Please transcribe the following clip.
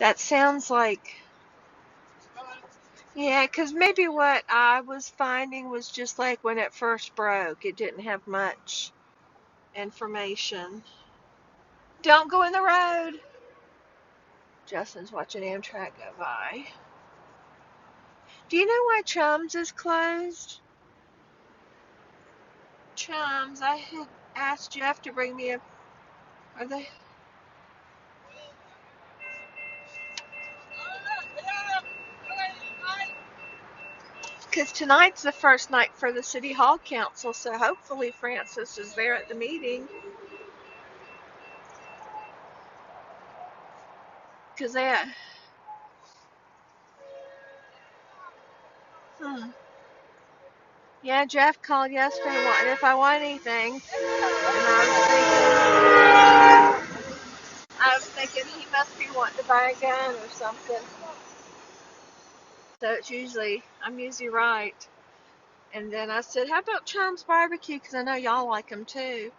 That sounds like, yeah, because maybe what I was finding was just like when it first broke, it didn't have much information. Don't go in the road. Justin's watching Amtrak go by. Do you know why Chums is closed? Chums, I had asked Jeff to bring me a. Are they? Because tonight's the first night for the City Hall Council, so hopefully Francis is there at the meeting. Because they. Hmm. Yeah, Jeff called yesterday wanting if I want anything, and I was thinking he must be wanting to buy a gun or something. So I'm usually right. And then I said, how about Chum's Barbecue? Because I know y'all like them too.